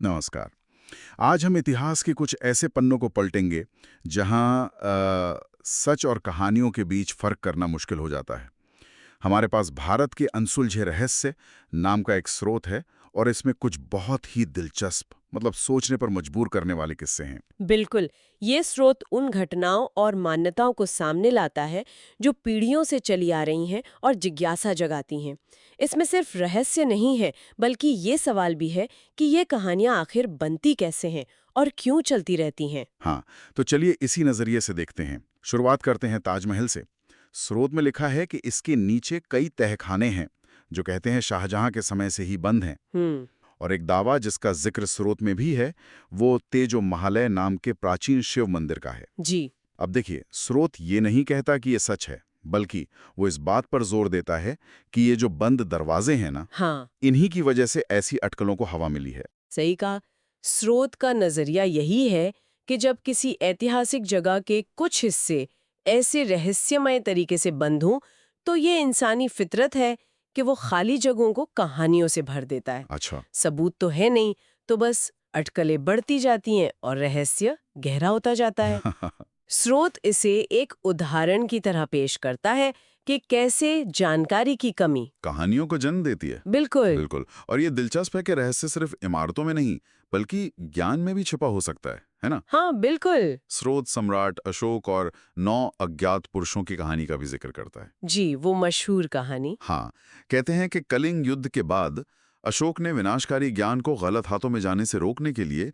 नमस्कार। आज हम इतिहास के कुछ ऐसे पन्नों को पलटेंगे जहां सच और कहानियों के बीच फर्क करना मुश्किल हो जाता है। हमारे पास भारत के अनसुलझे रहस्य नाम का एक स्रोत है और इसमें कुछ बहुत ही दिलचस्प मतलब सोचने पर मजबूर करने वाले किस्से हैं। बिल्कुल। ये स्रोत उन घटनाओं और मान्यताओं को सामने लाता है जो पीढ़ियों से चली आ रही हैं और जिज्ञासा जगाती हैं। इसमें सिर्फ रहस्य नहीं है, बल्कि ये सवाल भी है कि ये कहानियां आखिर बनती कैसे हैं और क्यों चलती रहती हैं। हाँ, तो चलिए इसी नजरिए से देखते हैं। शुरुआत करते हैं ताजमहल से। स्रोत में लिखा है कि इसके नीचे कई तहखाने हैं जो कहते हैं शाहजहां के समय से ही बंद हैं। हम्म। और एक दावा जिसका जिक्र स्रोत में भी है, वो तेजो महालय नाम के प्राचीन शिव मंदिर का है। जी। अब देखिए, स्रोत ये नहीं कहता कि ये सच है, बल्कि वो इस बात पर जोर देता है कि ये जो बंद दरवाजे हैं ना, हाँ, इन्हीं की वजह से ऐसी अटकलों को हवा मिली है। सही कहा। स्रोत का नजरिया यही है कि जब किसी ऐतिहासिक जगह के कुछ हिस्से ऐसे रहस्यमय तरीके से बंद हों, तो ये इंसानी फितरत है कि वो खाली जगहों को कहानियों से भर देता है। अच्छा। सबूत तो है नहीं, तो बस अटकलें बढ़ती जाती हैं और रहस्य गहरा होता जाता है। स्रोत इसे एक उदाहरण की तरह पेश करता है कि कैसे जानकारी की कमी। कहानियों को जन्म देती है। बिल्कुल। बिल्कुल। और ये दिलचस्प है कि रहस्य सिर्फ इमारतों में नहीं, बल्कि ज्ञान में भी छिपा हो सकता है ना? हाँ, बिल्कुल। स्रोत सम्राट अशोक और 9 अज्ञात पुरुषों की कहानी का भी जिक्र करता है। जी, वो मशहूर कहानी। हाँ, कहते हैं कि कलिंग युद्ध के बाद अशोक ने विनाशकारी ज्ञान को गलत हाथों में जाने से रोकने के लिए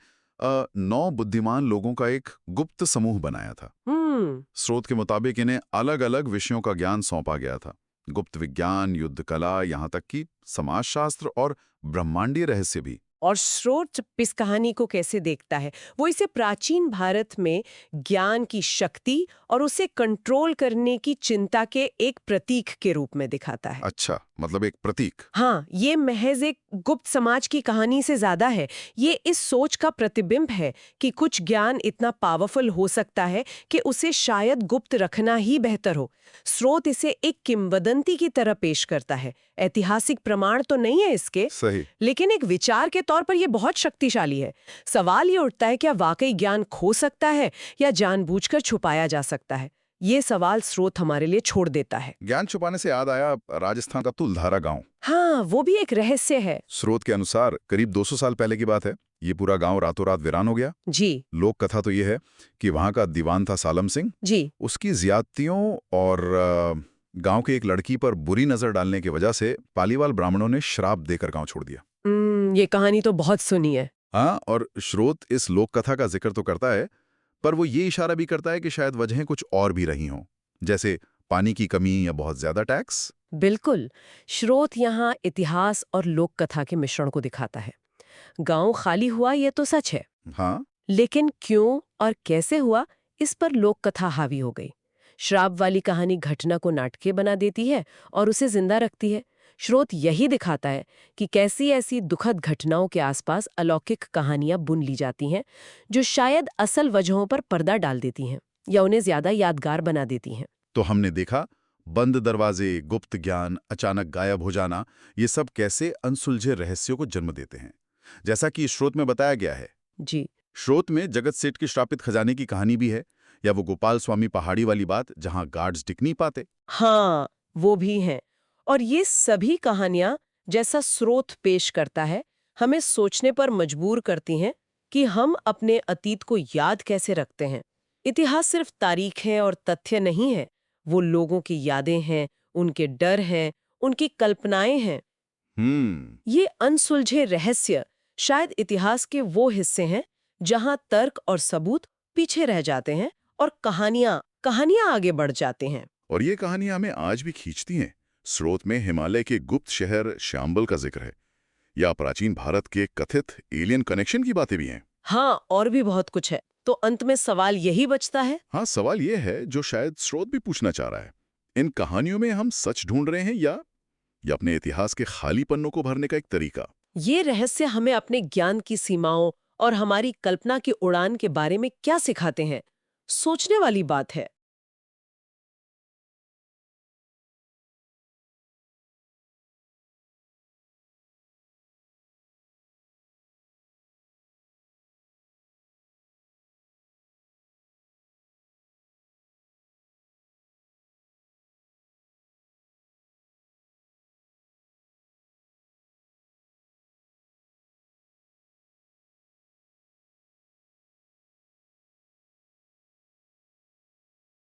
9 बुद्धिमान लोगों का एक गुप्त समूह बनाया था। हम्म। स्रोत के मुताबिक इन्हें अलग-अलग विषयों का ज्ञान सौंपा गया था। गुप्त विज्ञान, युद्ध कला, यहाँ तक कि समाजशास्त्र और ब्रह्मांडीय रहस्य भी। और स्रोत इस कहानी को कैसे देखता है? वो इसे प्राचीन भारत में ज्ञान की शक्ति और उसे कंट्रोल करने की चिंता के एक प्रतीक के रूप में दिखाता है। अच्छा, मतलब एक प्रतीक। हाँ, ये महज एक गुप्त समाज की कहानी से ज्यादा है। ये इस सोच का प्रतिबिंब है कि कुछ ज्ञान इतना पावरफुल हो सकता है कि उसे शायद गुप्त रखना ही बेहतर हो। स्रोत इसे एक किंवदंती की तरह पेश करता है। ऐतिहासिक प्रमाण तो नहीं है इसके, सही। लेकिन एक विचार के तौर पर यह बहुत शक्तिशाली है। सवाल ये उठता है, क्या वाकई ज्ञान खो सकता है या जानबूझकर छुपाया जा सकता है? ये सवाल स्रोत हमारे लिए छोड़ देता है। ज्ञान छुपाने से याद आया राजस्थान का तुलधारा गांव। हाँ, वो भी एक रहस्य है। स्रोत के अनुसार करीब 200 साल पहले की बात है। ये पूरा गांव रातों रात वीरान हो गया। जी। लोक कथा तो ये है कि वहां का दीवान था सालम सिंह। जी। उसकी ज्यादतियों और गांव की एक लड़की पर बुरी नजर डालने की वजह से पालीवाल ब्राह्मणों ने श्राप देकर गांव छोड़ दिया। ये कहानी तो बहुत सुनी है। हाँ, और स्रोत इस लोक कथा का जिक्र तो करता है, पर वो ये इशारा भी करता है कि शायद वजहें कुछ और भी रही हों, जैसे पानी की कमी या बहुत ज्यादा टैक्स। बिल्कुल। स्रोत यहाँ इतिहास और लोक कथा के मिश्रण को दिखाता है। गांव खाली हुआ ये तो सच है, हाँ। लेकिन क्यों और कैसे हुआ, इस पर लोक कथा हावी हो गई। श्राप वाली कहानी घटना को नाटकीय बना देती है और उसे जिंदा रखती है। स्रोत यही दिखाता है कि कैसी ऐसी दुखद घटनाओं के आसपास अलौकिक कहानियां बुन ली जाती हैं, जो शायद असल वजहों पर पर्दा डाल देती हैं या उन्हें ज्यादा यादगार बना देती हैं। तो हमने देखा बंद दरवाजे, गुप्त ज्ञान, अचानक गायब हो जाना, ये सब कैसे अनसुलझे रहस्यों को जन्म देते हैं। जैसा कि इस स्रोत में बताया गया है। जी। स्रोत में जगत सेठ की श्रापित खजाने की कहानी भी है, या वो गोपाल स्वामी पहाड़ी वाली बात जहां गार्ड्स टिक नहीं पाते। हाँ, वो भी हैं। और ये सभी कहानियां, जैसा स्रोत पेश करता है, हमें सोचने पर मजबूर करती हैं कि हम अपने अतीत को याद कैसे रखते हैं। इतिहास सिर्फ तारीख है और तथ्य नहीं है। वो लोगों की यादें हैं, उनके डर हैं, उनकी कल्पनाएं हैं। हम्म। ये अनसुलझे रहस्य शायद इतिहास के वो हिस्से हैं जहां तर्क और सबूत पीछे रह जाते हैं और कहानियां कहानियां आगे बढ़ जाते हैं। और ये कहानियां हमें आज भी खींचती हैं। स्रोत में हिमालय के गुप्त शहर श्याम्बल का जिक्र है, या प्राचीन भारत के कथित एलियन कनेक्शन की बातें भी हैं। हाँ, और भी बहुत कुछ है। तो अंत में सवाल यही बचता है। हाँ, सवाल ये है जो शायद स्रोत भी पूछना चाह रहा है। इन कहानियों में हम सच ढूंढ रहे हैं या अपने इतिहास के खाली पन्नों को भरने का एक तरीका। ये रहस्य हमें अपने ज्ञान की सीमाओं और हमारी कल्पना की उड़ान के बारे में क्या सिखाते हैं? सोचने वाली बात है।